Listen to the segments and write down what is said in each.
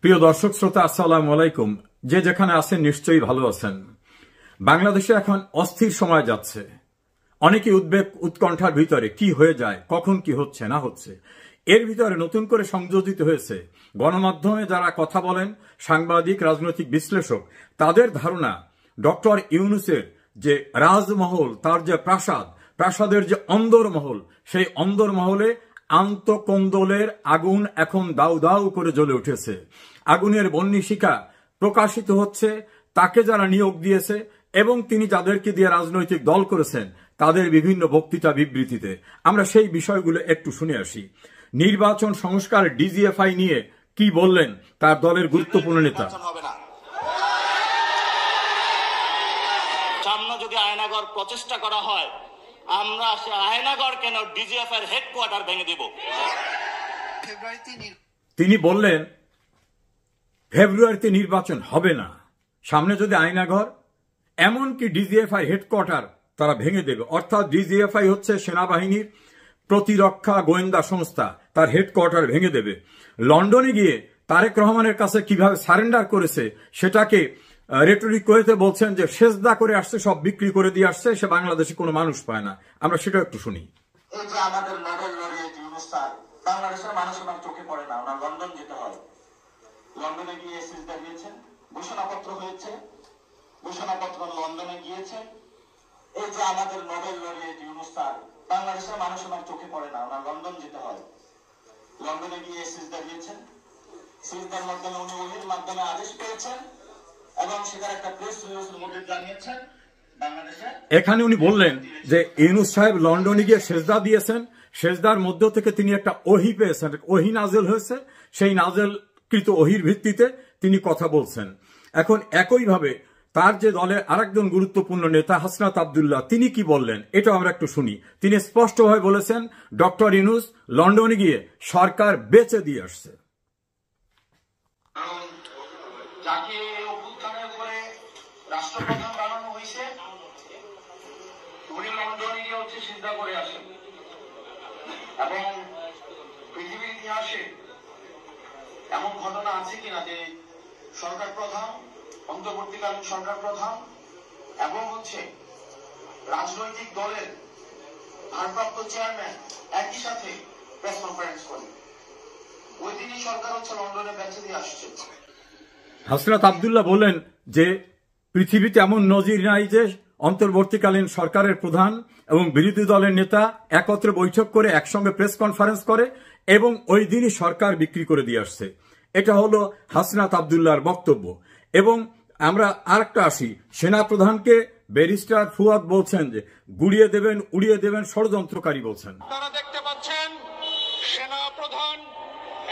প্রিয় দর্শক শ্রোতা, আসসালামু আলাইকুম। যে যেখানে আছেন নিশ্চয়ই ভালো আছেন। বাংলাদেশে এখন অস্থির সময় যাচ্ছে। অনেকেই উদ্বেগ উৎকণ্ঠার ভিতরে কি হয়ে যায়, কখন কি হচ্ছে না হচ্ছে। এর ভিতরে নতুন করে সংযোজিত হয়েছে গণমাধ্যমে যারা কথা বলেন, সাংবাদিক, রাজনৈতিক বিশ্লেষক, তাদের ধারণা ডক্টর ইউনূসের যে রাজমহল, তার যে প্রাসাদের যে অন্দরমহল, সেই অন্দরমহলে আন্তঃকন্দলের আগুন এখন দাউ দাউ করে জ্বলে উঠেছে। আগুনের বহ্নিশিখা প্রকাশিত হচ্ছে তাকে যারা নিয়োগ দিয়েছে এবং তিনি যাদেরকে দিয়ে রাজনৈতিক দল করেছেন তাদের বিভিন্ন বক্তৃতা বিবৃতিতে। আমরা সেই বিষয়গুলো একটু শুনে আসি। নির্বাচন সংস্কার ডিজিএফআই নিয়ে কি বললেন তার দলের গুরুত্বপূর্ণ নেতা। সামনে যদি আয়নাগর প্রচেষ্টা করা হয়, আমরা সে আয়নাগর কেন ডিজিএফআই হেডকোয়ার্টার ভেঙে দেব। তিনি বললেন ফেব্রুয়ারিতে নির্বাচন হবে না, সামনে যদি আয়নাঘর, এমনকি ডিজিএফআই হেডকোয়ার্টার তারা ভেঙে দেবে। অর্থাৎ ডিজিএফআই হচ্ছে সেনাবাহিনীর প্রতিরক্ষা গোয়েন্দা সংস্থা, তার হেডকোয়ার্টার ভেঙে দেবে। লন্ডনে গিয়ে তারেক রহমানের কাছে কিভাবে সারেন্ডার করেছে সেটাকে রেটরিক করেতে বলছেন যে সেজদা করে আসছে, সব বিক্রি করে দিয়ে আসছে, সে বাংলাদেশে কোনো মানুষ পায় না। আমরা সেটা একটু শুনি। এই যে আমাদের নোবেল লরিয়েট ইউনূস স্যার, বাংলাদেশের মানুষ ওনার চোখে পড়ে না, ওনার লন্ডন যেতে হয়। লন্ডনে গিয়ে সেজদা দিয়েছেন, ঘোষণাপত্র হয়েছে, ঘোষণাপত্র লন্ডনে গিয়েছে। এই যে আমাদের নোবেল লরিয়েট ইউনূস স্যার, বাংলাদেশের মানুষ ওনার চোখে পড়ে না, ওনার লন্ডন যেতে হয়। লন্ডনে গিয়ে সেজদা দিয়েছেন, সেজদার মাধ্যমে উনি ওহির মাধ্যমে আদেশ পেয়েছেন এবং সেটার একটা প্রেস রিলিজের মধ্যে জানিয়েছেন এখানে উনি বললেন যে ইউনূস সাহেব লন্ডনে গিয়ে সেজদা দিয়েছেন, সেজদার মধ্য থেকে তিনি একটা ওহি পেয়েছেন, ওহি নাজেল হয়েছে, সেই নাজেলকৃত ওহির ভিত্তিতে তিনি কথা বলছেন। এখন একইভাবে তার যে দলের আরেকজন গুরুত্বপূর্ণ নেতা হাসনাত আব্দুল্লাহ, তিনি কি বললেন এটা আমরা একটু শুনি। তিনি স্পষ্টভাবে বলেছেন ডক্টর ইউনূস লন্ডনে গিয়ে সরকার বেচে দিয়ে আসছে। যাকে অভ্যুত্থানের পরে রাষ্ট্রপ্রধান বানানো হয়েছে, উনি লন্ডনে গিয়ে হচ্ছে সিজদা করে আসেন। এবং পৃথিবীর ইতিহাসে এমন ঘটনা আছে কিনা যে সরকার প্রধান, অন্তর্বর্তীকালীন সরকার প্রধান এবং হচ্ছে রাজনৈতিক দলের ভারপ্রাপ্ত চেয়ারম্যান একই সাথে প্রেস কনফারেন্স করে। ওই দিনই সরকার হচ্ছে লন্ডনে বেঁচে দিয়ে আসছে। হাসনাত আব্দুল্লাহ বলেন যে পৃথিবীতে এমন নজির নাই যে অন্তর্বর্তীকালীন সরকারের প্রধান এবং বিরোধী দলের নেতা একত্রে বৈঠক করে একসঙ্গে প্রেস কনফারেন্স করে এবং ওই দিনই সরকার বিক্রি করে দিয়ে আসছে। এটা হলো হাসনাত আব্দুল্লাহর বক্তব্য। এবং আমরা আরেকটা আসি, সেনাপ্রধানকে ব্যারিস্টার ফুয়াদ বলছেন যে গুড়িয়ে দেবেন, উড়িয়ে দেবেন, ষড়যন্ত্রকারী বলছেন। আপনারা দেখতে পাচ্ছেন সেনাপ্রধান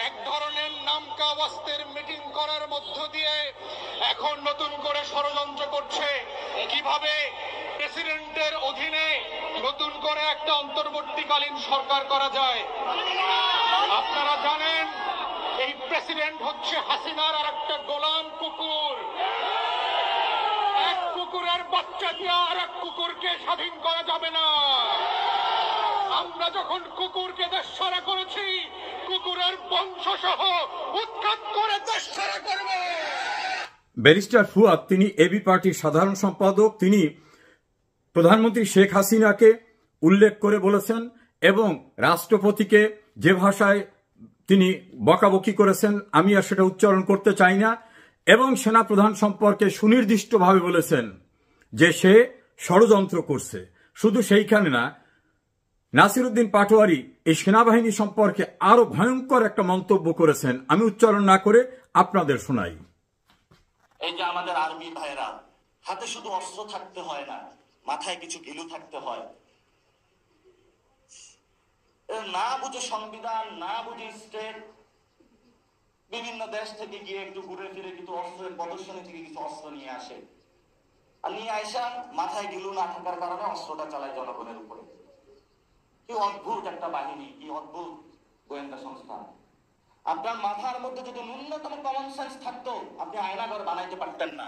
এক ধরনের নামকা ওয়াস্তের মিটিং করার মধ্য দিয়ে এখন নতুন করে ষড়যন্ত্র করছে কিভাবে প্রেসিডেন্টের অধীনে নতুন করে একটা অন্তর্বর্তীকালীন সরকার করা যায়। আপনারা জানেন এই প্রেসিডেন্ট হচ্ছে হাসিনার আর একটা গোলাম কুকুর। এক কুকুরের বাচ্চা দিয়ে আর এক কুকুরকে স্বাধীন করা যাবে না। আমরা যখন কুকুরকে দেশছাড়া করেছি, কুকুরের বংশ সহ উৎখাত করে দেশছাড়া করবে। ব্যারিস্টার ফুয়াদ তিনি এবি পার্টির সাধারণ সম্পাদক, তিনি প্রধানমন্ত্রী শেখ হাসিনাকে উল্লেখ করে বলেছেন এবং রাষ্ট্রপতিকে যে ভাষায় তিনি বকাবকি করেছেন আমি আর সেটা উচ্চারণ করতে চাই না, এবং সেনাপ্রধান সম্পর্কে সুনির্দিষ্টভাবে বলেছেন যে সে ষড়যন্ত্র করছে। শুধু সেইখানে না, নাসিরউদ্দিন পাটোয়ারি এই সেনাবাহিনী সম্পর্কে আরো ভয়ঙ্কর একটা মন্তব্য করেছেন, আমি উচ্চারণ না করে আপনাদের শোনাই। এই যে আমাদের আর্মি ভাইরা, হাতে শুধু অস্ত্র থাকতে হয় না, মাথায় কিছু গিলু থাকতে হয়। না বুঝে সংবিধান, না বুঝে স্টেট, বিভিন্ন দেশ থেকে গিয়ে একটু ঘুরে ফিরে কিন্তু অস্ত্রের প্রদর্শনী থেকে কিছু অস্ত্র নিয়ে আসে, আর নিয়ে আইসা মাথায় গিলু না থাকার কারণে অস্ত্রটা চালায় জনগণের উপরে। কি অদ্ভুত একটা বাহিনী, কি অদ্ভুত গোয়েন্দা সংস্থা। আপনার মাথার মধ্যে যদি ন্যূনতম কমন সেন্স থাকতো, আপনি আয়নাঘর বানাইতে পারতেন না।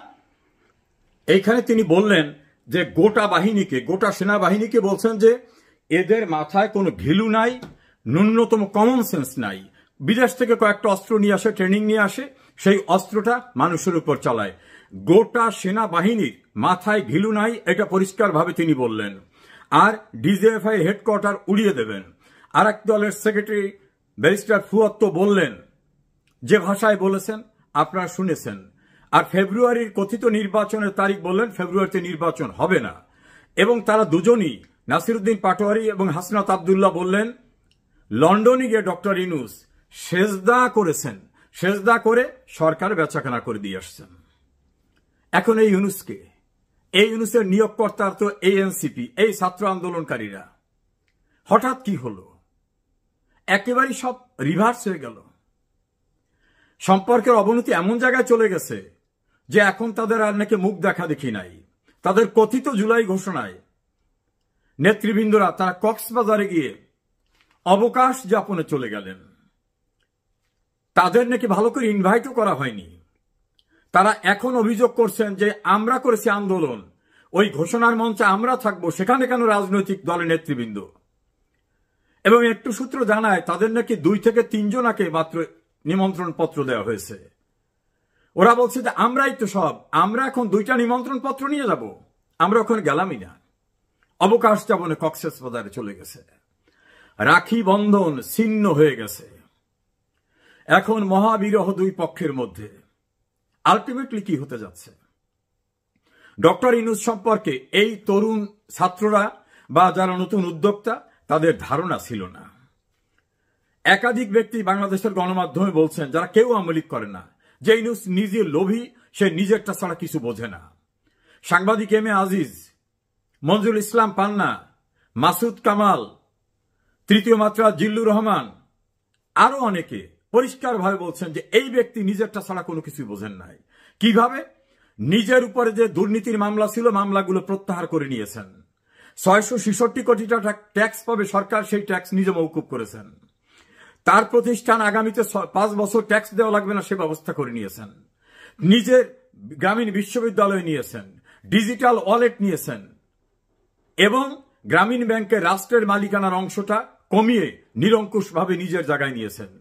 এইখানে তিনি বললেন যে গোটা বাহিনীকে, গোটা সেনাবাহিনীকে বলছেন যে এদের মাথায় কোনো ঘিলু নাই, ন্যূনতম কমন সেন্স নাই, বিদেশ থেকে কয়েকটা অস্ত্র নিয়ে আসে, ট্রেনিং নিয়ে আসে, সেই অস্ত্রটা মানুষের উপর চালায়। গোটা সেনাবাহিনীর মাথায় ঘিলু নাই, এটা পরিষ্কারভাবে তিনি বললেন। আর ডিজিএফআই হেডকোয়ার্টার উড়িয়ে দেবেন। আর এক দলের সেক্রেটারি ব্যারিস্টার ফুয়াদ তো বললেন, যে ভাষায় বলেছেন আপনারা শুনেছেন। আর ফেব্রুয়ারির কথিত নির্বাচনের তারিখ বললেন ফেব্রুয়ারিতে নির্বাচন হবে না। এবং তারা দুজনই, নাসিরউদ্দিন পাটোয়ারি এবং হাসনাত আবদুল্লাহ বললেন লন্ডনে গিয়ে ডক্টর ইউনূস সেজদা করেছেন, সেজদা করে সরকার বেচাকেনা করে দিয়ে আসছেন। এখন এই ইউনূসকে, এই ইউনূসের নিয়োগকর্তা তো এএনসিপি, এই ছাত্র আন্দোলনকারীরা। হঠাৎ কি হলো? একেবারেই সব রিভার্স হয়ে গেল। সম্পর্কের অবনতি এমন জায়গায় চলে গেছে যে এখন তাদের আর নাকি মুখ দেখা দেখি নাই। তাদের কথিত জুলাই ঘোষণায় নেতৃবৃন্দরা তারা কক্সবাজারে গিয়ে অবকাশ যাপনে চলে গেলেন। তাদের নাকি ভালো করে ইনভাইটও করা হয়নি। তারা এখন অভিযোগ করছেন যে আমরা করেছি আন্দোলন, ওই ঘোষণার মঞ্চে আমরা থাকবো, সেখানে কেন রাজনৈতিক দলের নেতৃবৃন্দ? এবং একটু সূত্র জানায় তাদের নাকি 2 থেকে 3 জনাকে মাত্র নিমন্ত্রণ পত্র দেওয়া হয়েছে। ওরা বলছে যে আমরাই তো সব, আমরা এখন 2টা নিমন্ত্রণ পত্র নিয়ে যাব, আমরা ওখানে গেলামই না। অবকাশ যাপনে কক্সবাজারে চলে গেছে। রাখি বন্ধন ছিন্ন হয়ে গেছে। এখন মহাবিরহ 2 পক্ষের মধ্যে। আলটিমেটলি কি হতে যাচ্ছে? ডক্টর ইউনূস সম্পর্কে এই তরুণ ছাত্ররা বা যারা নতুন উদ্যোক্তা, তাদের ধারণা ছিল না। একাধিক ব্যক্তি বাংলাদেশের গণমাধ্যমে বলছেন, যারা কেউ আওয়ামী লীগ করে না, যে ইউনূস নিজে লোভী, সে নিজেরটা ছাড়া কিছু বোঝে না। সাংবাদিক এম এ আজিজ, মঞ্জুল ইসলাম পান্না, মাসুদ কামাল, তৃতীয় মাত্রা জিল্লুর রহমান, আরো অনেকে পরিষ্কারভাবে বলছেন যে এই ব্যক্তি নিজেরটা ছাড়া কোনো কিছু বোঝেন নাই। কিভাবে? নিজের উপরে যে দুর্নীতির মামলা ছিল, মামলাগুলো প্রত্যাহার করে নিয়েছেন। 666 কোটি টাকা ট্যাক্স পাবে সরকার, সেই ট্যাক্স নিজে মওকুফ করেছেন। তার প্রতিষ্ঠান আগামীতে 5 বছর ট্যাক্স দেওয়া লাগবে না, সে ব্যবস্থা করে নিয়েছেন। নিজের গ্রামীণ বিশ্ববিদ্যালয় নিয়েছেন, ডিজিটাল ওয়ালেট নিয়েছেন এবং গ্রামীণ ব্যাংকের রাষ্ট্রের মালিকানার অংশটা কমিয়ে নিরঙ্কুশভাবে নিজের জায়গায় নিয়েছেন।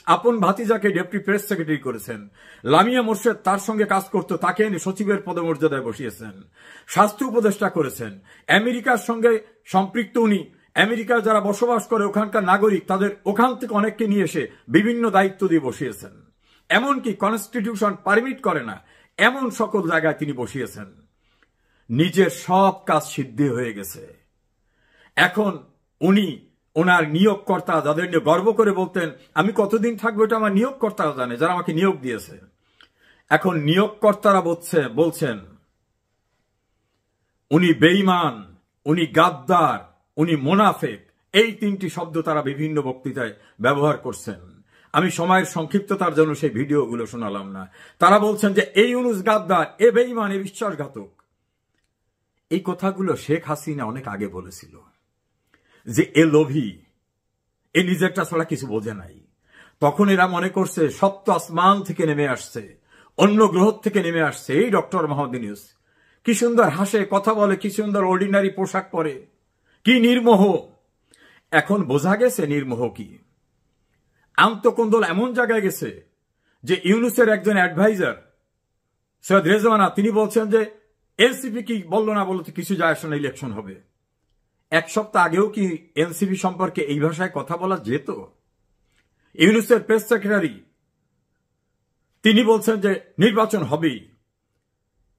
আপন ভাতিজাকে ডেপুটি প্রেস সেক্রেটারি করেছেন। লামিয়া মোর্শেদ তার সঙ্গে কাজ করত, তাকে এনে সচিবের পদমর্যাদায় বসিয়েছেন। স্বাস্থ্য উপদেষ্টা করেছেন। আমেরিকার সঙ্গে সম্পৃক্ত উনি, আমেরিকায় যারা বসবাস করে ওখানকার নাগরিক, তাদের ওখান থেকে অনেককে নিয়ে এসে বিভিন্ন দায়িত্ব দিয়ে বসিয়েছেন। এমনকি কনস্টিটিউশন পারমিট করে না এমন সকল জায়গায় তিনি বসিয়েছেন। নিজের সব কাজ সিদ্ধি হয়ে গেছে। এখন উনি ওনার নিয়োগকর্তা, যাদের নিয়ে গর্ব করে বলতেন আমি কতদিন থাকবো এটা আমার নিয়োগকর্তারা জানে, যারা আমাকে নিয়োগ দিয়েছে। এখন নিয়োগকর্তারা বলছেন উনি বেঈমান, উনি গাদ্দার, উনি মোনাফেক। এই 3টি শব্দ তারা বিভিন্ন বক্তৃতায় ব্যবহার করছেন। আমি সময়ের সংক্ষিপ্ততার জন্য সেই ভিডিওগুলো শোনালাম না। তারা বলছেন যে এই ইউনূস গাদ্দার, এ বেঈমান, এ বিশ্বাসঘাতক। এই কথাগুলো শেখ হাসিনা অনেক আগে বলেছিল যে এ লোভী, এ নিজেরটা ছাড়া কিছু বোঝে নাই। তখন এরা মনে করছে সপ্ত আসমান থেকে নেমে আসছে, অন্য গ্রহ থেকে নেমে আসছে এই ডক্টর মোহাম্মদ ইউনূস। কি সুন্দর হাসে, কথা বলে, কি সুন্দর অর্ডিনারি পোশাক পরে, কি নির্মোহ। এখন বোঝা গেছে নির্মোহ কি। আন্তঃকন্দল এমন জায়গায় গেছে যে ইউনূসের একজন অ্যাডভাইজার সৈয়দ রেজওয়ানা, তিনি বলছেন যে এনসিপি কি বললো না বলতে কিছু যায় আসে না, ইলেকশন হবে। 1 সপ্তাহ আগেও কি এনসিপি সম্পর্কে এই ভাষায় কথা বলা যেত? ইউনূসের প্রেস সেক্রেটারি তিনি বলছেন যে নির্বাচন হবেই।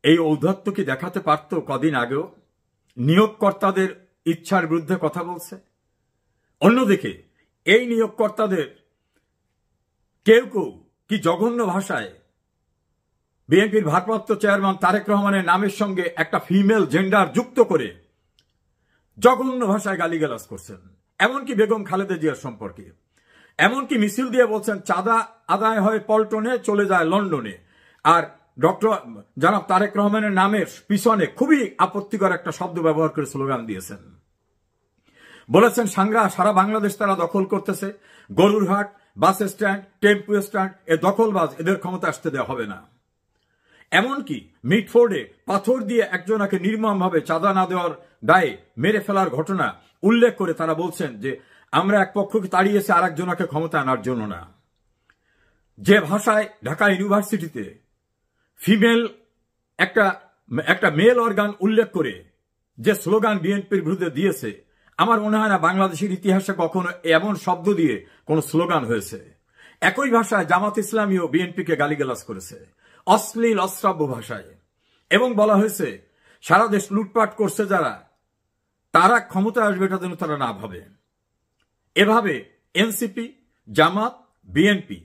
এই ঔদ্ধত্য কি দেখাতে পারত কদিন আগেও? নিয়োগকর্তাদের ইচ্ছার বিরুদ্ধে কথা বলছে। অন্যদিকে এই নিয়োগকর্তাদের কেউ কেউ কি জঘন্য ভাষায় বিএনপির ভারপ্রাপ্ত চেয়ারম্যান তারেক রহমানের নামের সঙ্গে একটা ফিমেল জেন্ডার যুক্ত করে জঘন্য ভাষায় গালিগালাজ করছেন। এমনকি বেগম খালেদা জিয়ার সম্পর্কে, এমনকি মিছিল দিয়ে বলছেন চাঁদা আদায় হয় পল্টনে, চলে যায় লন্ডনে। আর ডক্টর জনাব তারেক রহমানের নামের পিছনে খুবই আপত্তিকর একটা শব্দ ব্যবহার করে স্লোগান দিয়েছেন। বলেছেন সারা বাংলাদেশ তারা দখল করতেছে, গরুরহাট, বাস স্ট্যান্ড, টেম্পু স্ট্যান্ড, এ দখলবাজ, এদের ক্ষমতা আসতে দেওয়া হবে না। এমনকি মিটফোর্ডে পাথর দিয়ে একজনকে নির্মমভাবে চাঁদা না দেওয়ার দায়ে মেরে ফেলার ঘটনা উল্লেখ করে তারা বলছেন যে আমরা এক পক্ষকে তাড়িয়েছি আর একজনকে ক্ষমতা আনার জন্য না। যে ভাষায় ঢাকা ইউনিভার্সিটিতে ফিমেল একটা মেল অর্গান উল্লেখ করে যে স্লোগান বিএনপির বিরুদ্ধে দিয়েছে, আমার মনে হয় না বাংলাদেশের ইতিহাসে কখনো এমন শব্দ দিয়ে কোনো স্লোগান হয়েছে। একই ভাষায় জামাত ইসলামীও বিএনপিকে গালিগালাজ করেছে অশ্লীল অশ্রাব্য ভাষায়, এবং বলা হয়েছে সারা দেশ লুটপাট করছে যারা, তারা ক্ষমতা আসবে এটা যেন তারা না ভাবে। এভাবে এনসিপি, জামাত, বিএনপি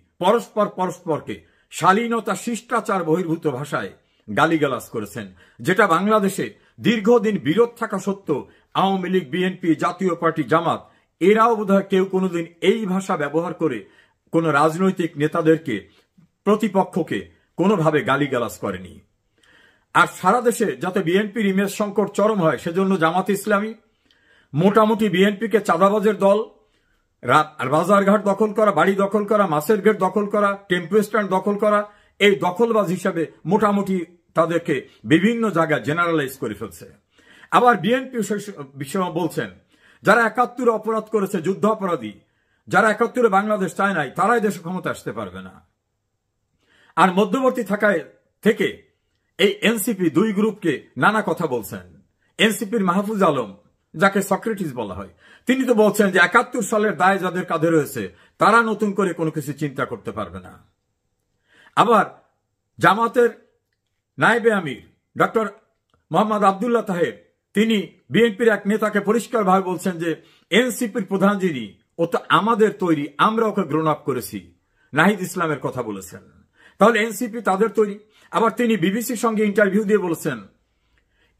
পরস্পরকে শালীনতা শিষ্টাচার বহির্ভূত ভাষায় গালিগালাজ করেছেন, যেটা বাংলাদেশে দীর্ঘদিন বিরোধ থাকা সত্ত্বেও আওয়ামী লীগ, বিএনপি, জাতীয় পার্টি, জামাত এরাও বোধহয় কেউ কোনোদিন এই ভাষা ব্যবহার করে কোন রাজনৈতিক নেতাদেরকে, প্রতিপক্ষকে কোনোভাবে গালিগালাজ করেনি। আর সারা দেশে যাতে বিএনপির ইমেজ সংকট চরম হয় সেজন্য জামাত ইসলামী মোটামুটি বিএনপিকে চাঁদাবাজের দল, বাজারঘাট দখল করা, বাড়ি দখল করা, মাছের গেট দখল করা, টেম্পো স্ট্যান্ড দখল করা, এই দখলবাজ হিসাবে মোটামুটি তাদেরকে বিভিন্ন জায়গায় জেনারেলাইজ করে ফেলছে। আবার বিএনপি বিষয় বলছেন যারা ৭১ অপরাধ করেছে, যুদ্ধ অপরাধী, যারা ৭১ বাংলাদেশ চায় নাই, তারাই দেশে ক্ষমতা আসতে পারবে না। আর মধ্যবর্তী থেকে এই এনসিপি দুই গ্রুপকে নানা কথা বলছেন। এনসিপির মাহফুজ আলম, যাকে সক্রেটিস বলা হয়, তিনি তো বলছেন যে ৭১ সালের দায় যাদের কাঁধে রয়েছে তারা নতুন করে কোনো কিছু চিন্তা করতে পারবে না। আবার জামাতের নায়েবে আমির ডক্টর মোহাম্মদ আবদুল্লাহ তাহের, তিনি বিএনপির এক নেতাকে পরিষ্কারভাবে বলছেন যে এনসিপির প্রধান যিনি, ও তো আমাদের তৈরি, আমরা ওকে গ্রোন আপ করেছি, নাহিদ ইসলামের কথা বলেছেন। তাহলে এনসিপি তাদের তৈরি। আবার তিনি বিবিসির সঙ্গে ইন্টারভিউ দিয়ে বলেছেন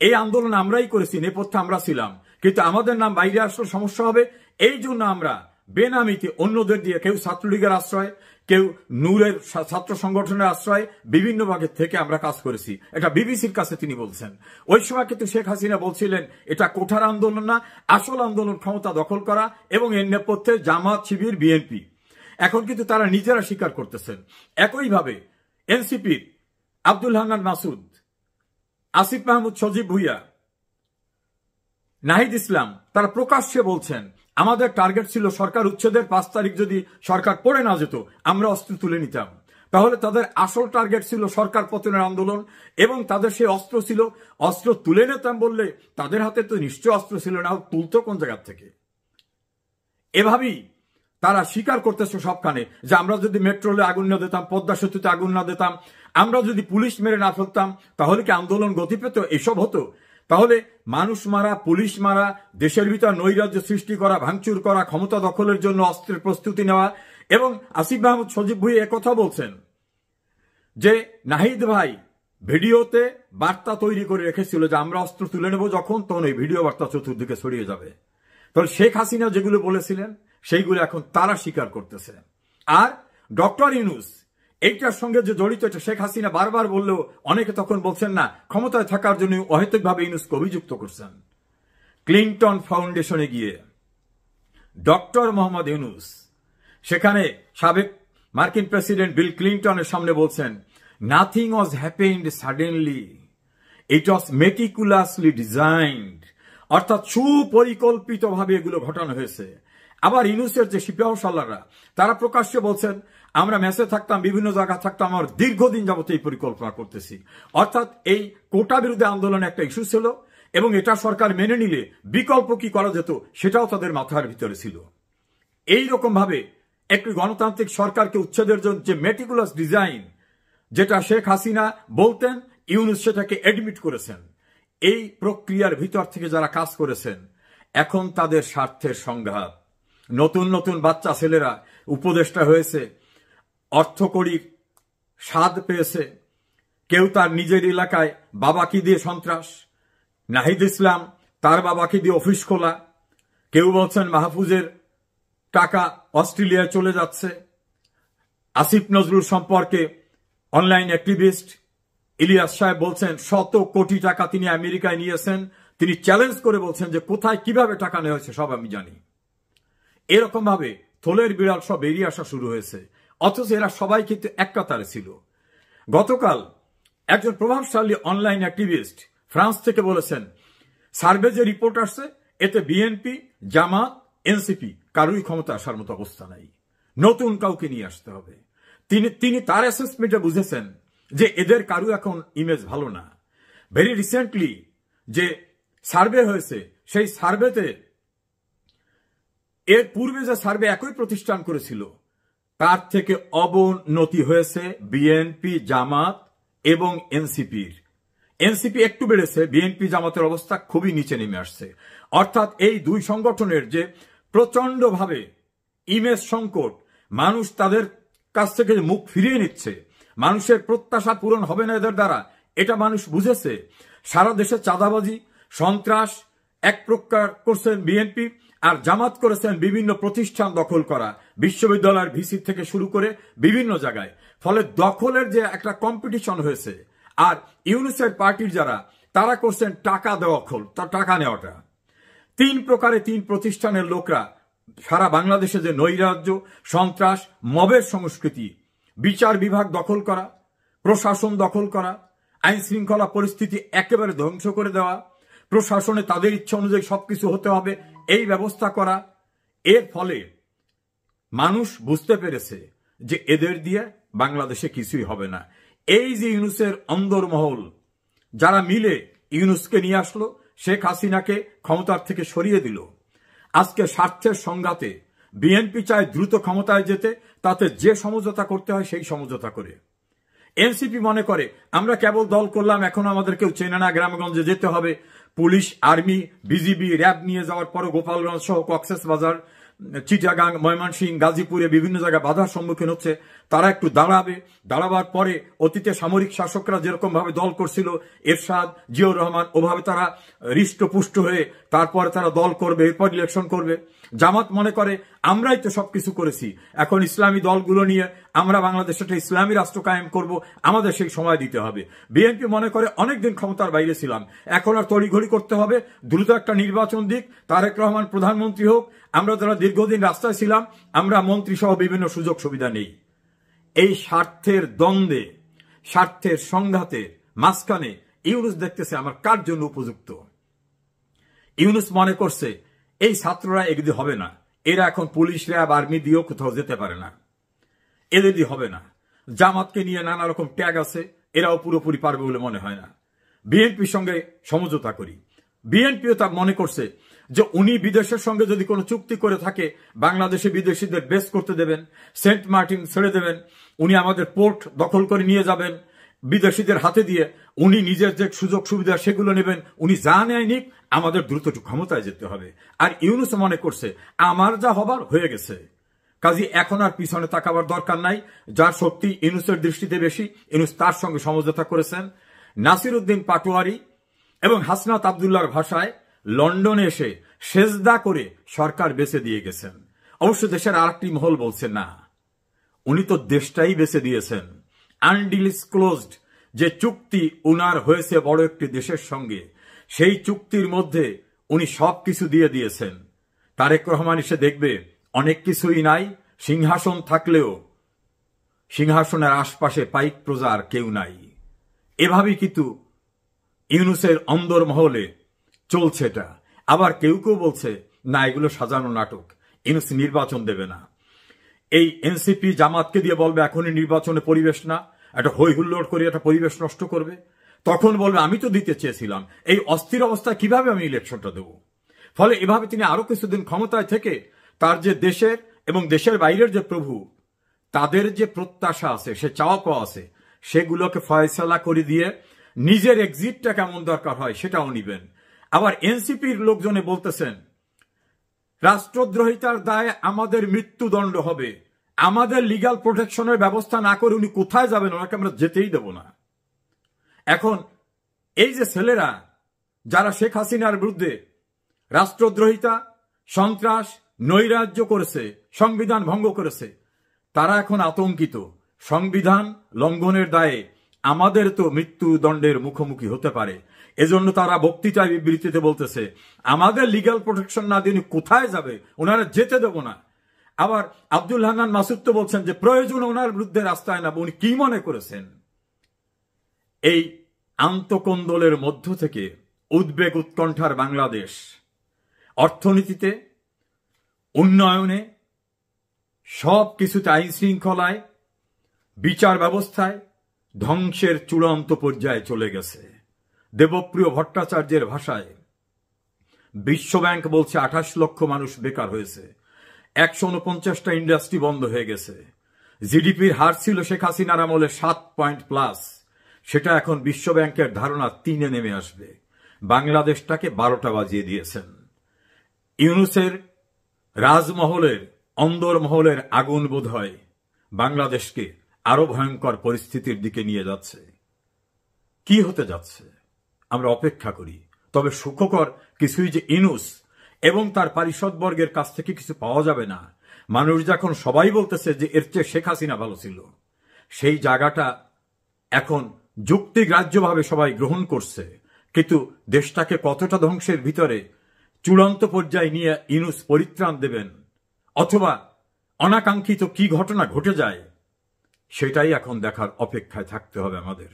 এই আন্দোলন আমরাই করেছি, নেপথ্যে আমরা ছিলাম, কিন্তু আমাদের নাম বাইরে আসলে সমস্যা হবে, এই জন্য আমরা বেনামিতে অন্যদের দিয়ে, কেউ ছাত্রলীগের আশ্রয়, কেউ নূরের ছাত্র সংগঠনের আশ্রয়, বিভিন্ন ভাগের থেকে আমরা কাজ করেছি। এটা বিবিসির কাছে তিনি বলছেন। ওই সময় কিন্তু শেখ হাসিনা বলছিলেন এটা কোঠার আন্দোলন না, আসল আন্দোলন ক্ষমতা দখল করা, এবং এর নেপথ্যে জামাত, শিবির, বিএনপি। এখন কিন্তু তারা নিজেরা স্বীকার করতেছেন। একইভাবে এনসিপির আব্দুল হান্নান মাসুদ, আসিফ মাহমুদ, সজীব ভুইয়া, নাহিদ ইসলাম, তারা প্রকাশ্যে বলছেন আমাদের টার্গেট ছিল সরকার উচ্ছেদের ৫ তারিখ যদি সরকার পড়ে না যেত আমরা অস্ত্র তুলে নিতাম। তাহলে তাদের আসল টার্গেট ছিল সরকার পতনের আন্দোলন, এবং তাদের সেই অস্ত্র ছিল, অস্ত্র তুলে নিতাম বললে তাদের হাতে তো নিশ্চয় অস্ত্র ছিল না, তুলতো কোন জায়গা থেকে। এভাবেই তারা স্বীকার করতেছে সবখানে যে আমরা যদি মেট্রোলে আগুন না দিতাম, পদ্মা সেতুতে আগুন না দিতাম, আমরা যদি পুলিশ মেরে না ফেলতাম, তাহলে কি আন্দোলন গতি পেত? এসব হতো? তাহলে মানুষ মারা, পুলিশ মারা, দেশের ভিতর নৈরাজ্য সৃষ্টি করা, ভাঙচুর করা, ক্ষমতা দখলের জন্য অস্ত্রের প্রস্তুতি নেওয়া। এবং আসিফ মাহমুদ, সজীব ভুঁইয়া একথা বলছেন যে নাহিদ ভাই ভিডিওতে বার্তা তৈরি করে রেখেছিল যে আমরা অস্ত্র তুলে নেব যখন, তখন এই ভিডিও বার্তা চতুর্দিকে ছড়িয়ে যাবে। তাহলে শেখ হাসিনা যেগুলো বলেছিলেন সেইগুলো এখন তারা স্বীকার করতেছে। আর ডক্টর ইউনূস এইটার সঙ্গে যে জড়িত, এটা শেখ হাসিনা বারবার বললেও অনেকে তখন বলছেন না, ক্ষমতায় থাকার জন্য অহেতুকভাবে ইউনূসকে অভিযুক্ত করছেন। ক্লিনটন ফাউন্ডেশনে গিয়ে ডক্টর মোহাম্মদ ইউনূস সেখানে সাবেক মার্কিন প্রেসিডেন্ট বিল ক্লিনটনের সামনে বলছেন নাথিং ওয়াজ হ্যাপেন্ড সাডেনলি, ইট ওয়াজ মেটিকুলাসলি ডিজাইনড, অর্থাৎ সুপরিকল্পিতভাবে এগুলো ঘটানো হয়েছে। আবার ইউনূসের যে সিপাহসালাররা, তারা প্রকাশ্যে বলছেন আমরা মেসে থাকতাম, বিভিন্ন জায়গা থাকতাম, আমার দীর্ঘদিন যাবত এই পরিকল্পনা করতেছি। অর্থাৎ এই কোটা বিরোধী আন্দোলন একটা ইস্যু ছিল, এবং এটা সরকার মেনে নিলে বিকল্প কি করা যেত সেটাও তাদের মাথার ভিতরে ছিল। এই রকম ভাবে একটি গণতান্ত্রিক সরকারকে উচ্ছেদের জন্য যে মেটিকুলাস ডিজাইন, যেটা শেখ হাসিনা বলতেন, ইউনূস সেটাকে এডমিট করেছেন। এই প্রক্রিয়ার ভিতর থেকে যারা কাজ করেছেন, এখন তাদের স্বার্থের সংঘাত। নতুন নতুন বাচ্চা ছেলেরা উপদেষ্টা হয়েছে, অর্থকড়ির স্বাদ পেয়েছে, কেউ তার নিজের এলাকায় বাবাকে দিয়ে সন্ত্রাস, নাহিদ ইসলাম তার বাবাকে দিয়ে অফিস খোলা, কেউ বলছেন মাহফুজের টাকা অস্ট্রেলিয়ায় চলে যাচ্ছে। আসিফ নজরুল সম্পর্কে অনলাইন অ্যাক্টিভিস্ট ইলিয়াস সাহেব বলছেন ১০০ কোটি টাকা তিনি আমেরিকায় নিয়েছেন। তিনি চ্যালেঞ্জ করে বলছেন যে কোথায় কিভাবে টাকা নেওয়া হয়েছে সব আমি জানি। এরকম ভাবে থলের বিড়াল সব বেরিয়ে আসা শুরু হয়েছে, অথচ এরা সবাই কিন্তু এক কাতারে ছিল। গতকাল একজন প্রভাবশালী অনলাইন অ্যাক্টিভিস্ট ফ্রান্স থেকে বলেছেন সার্ভে যে রিপোর্ট আসছে এতে বিএনপি, জামাত, এনসিপি কারোই ক্ষমতা আসার মতো অবস্থা নাই, নতুন কাউকে নিয়ে আসতে হবে। তিনি তার অ্যাসেসমেন্টে বুঝেছেন যে এদের কারু এখন ইমেজ ভালো না। ভেরি রিসেন্টলি যে সার্ভে হয়েছে, সেই সার্ভেতে এর পূর্বে যে সার্ভে একই প্রতিষ্ঠান করেছিল তার থেকে অবনতি হয়েছে বিএনপি, জামাত এবং এনসিপির। এনসিপি একটু বেড়েছে, বিএনপি জামাতের অবস্থা খুবই নিচে নেমে আসছে। অর্থাৎ এই দুই সংগঠনের যে প্রচন্ডভাবে ইমেজ সংকট, মানুষ তাদের কাছ থেকে মুখ ফিরিয়ে নিচ্ছে, মানুষের প্রত্যাশা পূরণ হবে না এদের দ্বারা, এটা মানুষ বুঝেছে। সারা দেশে চাঁদাবাজি, সন্ত্রাস এক প্রকার করছেন বিএনপি, আর জামাত করেছেন বিভিন্ন প্রতিষ্ঠান দখল করা, বিশ্ববিদ্যালয়ের ভিসি থেকে শুরু করে বিভিন্ন জায়গায়। ফলে দখলের যে একটা কম্পিটিশন হয়েছে, আর ইউনুসের পার্টির যারা, তারা করছেন টাকা দখল, তার টাকা নেওয়াটা। তিন প্রকারে তিন প্রতিষ্ঠানের লোকরা সারা বাংলাদেশে যে নৈরাজ্য, সন্ত্রাস, মবের সংস্কৃতি, বিচার বিভাগ দখল করা, প্রশাসন দখল করা, আইন শৃঙ্খলা পরিস্থিতি একেবারে ধ্বংস করে দেওয়া, প্রশাসনে তাদের ইচ্ছা অনুযায়ী সবকিছু হতে হবে এই ব্যবস্থা করা। এর ফলে মানুষ বুঝতে পেরেছে যে এদের দিয়ে বাংলাদেশে কিছুই হবে না। এই যে ইউনুসের অন্দরমহল যারা মিলে ইউনুসকে নিয়ে আসলো, শেখ হাসিনাকে ক্ষমতার থেকে সরিয়ে দিল, আজকে স্বার্থের সংঘাতে বিএনপি চায় দ্রুত ক্ষমতায় যেতে, তাতে যে সমঝোতা করতে হয় সেই সমঝোতা করে। এনসিপি মনে করে আমরা কেবল দল করলাম, এখন আমাদের কেউ চেনে না, গ্রামগঞ্জে যেতে হবে, পুলিশ, আর্মি, বিজিবি, র্যাব নিয়ে যাওয়ার পরও গোপালগঞ্জ সহ কক্সবাজার, চিটাগাং, ময়মনসিংহ, গাজীপুরে বিভিন্ন জায়গায় বাধার সম্মুখীন হচ্ছে। তারা একটু দাঁড়াবার পরে অতীতে সামরিক শাসকরা যেরকম ভাবে দল করছিল, এরশাদ, জিয়াউর রহমান, ওভাবে তারা হৃষ্টপুষ্ট হয়ে তারপরে তারা দল করবে, এরপর ইলেকশন করবে। জামাত মনে করে আমরাই তো সবকিছু করেছি, এখন ইসলামী দলগুলো নিয়ে আমরা বাংলাদেশে একটা ইসলামী রাষ্ট্র কায়েম করব, আমাদের সেই সময় দিতে হবে। বিএনপি মনে করে অনেকদিন ক্ষমতার বাইরে ছিলাম, এখন আর তড়িঘড়ি করতে হবে, দ্রুত একটা নির্বাচন দিক, তারেক রহমান প্রধানমন্ত্রী হোক, আমরা যারা দীর্ঘদিন রাস্তায় ছিলাম আমরা মন্ত্রী সহ বিভিন্ন সুযোগ সুবিধা নেই। এই স্বার্থের দ্বন্দ্বে, স্বার্থের সংঘাতে মাঝখানে ইউনুস দেখতেছে আমার কার জন্য উপযুক্ত। ইউনুস মনে করছে এই ছাত্ররা এগুলি হবে না, এরা এখন পুলিশ, র্যাব, আর্মি দিয়েও কোথাও যেতে পারে না, এদের দিয়ে হবে না। জামাতকে নিয়ে নানা রকম ট্যাগ আছে, এরাও পুরোপুরি পারবে বলে মনে হয় না, বিএনপির সঙ্গে সমঝোতা করি। বিএনপিও তা মনে করছে যে উনি বিদেশের সঙ্গে যদি কোনো চুক্তি করে থাকে, বাংলাদেশে বিদেশিদের বেস করতে দেবেন, সেন্ট মার্টিন ছেড়ে দেবেন, উনি আমাদের পোর্ট দখল করে নিয়ে যাবেন বিদেশিদের হাতে দিয়ে, উনি নিজের যে সুযোগ সুবিধা সেগুলো নেবেন, উনি যা নেয় নিক, আমাদের দ্রুত ক্ষমতায় যেতে হবে। আর ইউনুস মনে করছে আমার যা হবার হয়ে গেছে, কাজী এখন আর পিছনে তাকাবার দরকার নাই। যার শক্তি ইউনুসের দৃষ্টিতে বেশি, ইউনুস তার সঙ্গে সমঝোতা করেছেন। নাসির উদ্দিন পাটোয়ারি এবং হাসনাত আবদুল্লাহর ভাষায় লন্ডনে এসে সেজদা করে সরকার বেঁচে দিয়ে গেছেন। অবশ্য দেশের আরেকটি মহল বলছে না, উনি তো দেশটাই বেঁচে দিয়েছেন। আনডিসক্লোজড যে চুক্তি উনার হয়েছে বড় একটি দেশের সঙ্গে, সেই চুক্তির মধ্যে উনি সবকিছু দিয়ে দিয়েছেন। তারেক রহমান এসে দেখবে অনেক কিছুই নাই, সিংহাসন থাকলেও সিংহাসনের আশপাশে পাইক প্রজার কেউ নাই। এভাবেই কিন্তু ইউনুসের অন্দরমহলে চলছে এটা। আবার কেউ কেউ বলছে না, এগুলো সাজানো নাটক, ইউনুস নির্বাচন দেবে না। এই এনসিপি জামাতকে দিয়ে বলবে এখনই নির্বাচনে পরিবেশ না, একটা হই হুল্লোড় করে একটা পরিবেশ নষ্ট করবে, তখন বলবে আমি তো দিতে চেয়েছিলাম, এই অস্থির অবস্থায় কিভাবে আমি ইলেকশনটা দেব। ফলে এভাবে তিনি আরো কিছুদিন ক্ষমতায় থেকে তার যে দেশের এবং দেশের বাইরের যে প্রভু, তাদের যে প্রত্যাশা আছে, সে চাওয়া পাওয়া আছে, সেগুলোকে ফয়সালা করে দিয়ে নিজের এক্সিটটা কেমন দরকার হয় সেটাও নিবেন। আবার এনসিপির লোকজনে বলতেছেন রাষ্ট্রদ্রোহিতার দায়ে আমাদের মৃত্যুদণ্ড হবে, আমাদের লিগ্যাল প্রোটেকশনের ব্যবস্থা না করে উনি কোথায় যাবেন, ওনাকে আমরা যেতেই দেব না। এখন এই যে ছেলেরা যারা শেখ হাসিনার বিরুদ্ধে রাষ্ট্রদ্রোহিতা, সন্ত্রাস, নৈরাজ্য করেছে, সংবিধান ভঙ্গ করেছে, তারা এখন আতঙ্কিত, সংবিধান লঙ্ঘনের দায়ে আমাদের তো মৃত্যুদণ্ডের মুখোমুখি হতে পারে। এজন্য তারা বক্তৃতায় বিবৃতিতে বলতেছে আমাদের লিগ্যাল প্রোটেকশন না দিয়ে কোথায় যাবে, ওনারা যেতে দেব না। আবার আব্দুল হান্নান মাসুদ তো বলছেন যে প্রয়োজন ওনার বিরুদ্ধে রাস্তায় নামবো। উনি কি মনে করেছেন এই আন্তকোন্দলের মধ্য থেকে উদ্বেগ উৎকণ্ঠার বাংলাদেশ অর্থনীতিতে, উন্নয়নে, সব কিছুতে, আইন শৃঙ্খলায় বিচার ব্যবস্থায় ধ্বংসের চূড়ান্ত পর্যায়ে চলে গেছে। দেবপ্রিয় ভট্টাচার্যের ভাষায় বিশ্বব্যাংক বলছে 28 লক্ষ মানুষ বেকার হয়েছে, 149টা ইন্ডাস্ট্রি বন্ধ হয়ে গেছে। জিডিপির হার ছিল শেখ হাসিনার আমলে 7 পয়েন্ট প্লাস, সেটা এখন বিশ্বব্যাংকের ধারণা 3-এ নেমে আসবে। বাংলাদেশটাকে 12টা বাজিয়ে দিয়েছেন। ইউনূসের রাজমহলের অন্দরমহলের আগুন বোধ হয় বাংলাদেশকে আরো ভয়ঙ্কর পরিস্থিতির দিকে নিয়ে যাচ্ছে। কি হতে যাচ্ছে আমরা অপেক্ষা করি। তবে সুখকর কিছুই যে ইউনূস এবং তার পারিষদবর্গের কাছ থেকে কিছু পাওয়া যাবে না। মানুষ যখন সবাই বলতেছে যে এর চেয়ে শেখ হাসিনা ভালো ছিল, সেই জায়গাটা এখন যুক্তিগ্রাহ্যভাবে সবাই গ্রহণ করছে। কিন্তু দেশটাকে কতটা ধ্বংসের ভিতরে চূড়ান্ত পর্যায়ে নিয়ে ইউনূস পরিত্রাণ দেবেন অথবা অনাকাঙ্ক্ষিত কি ঘটনা ঘটে যায়, সেটাই এখন দেখার অপেক্ষায় থাকতে হবে আমাদের।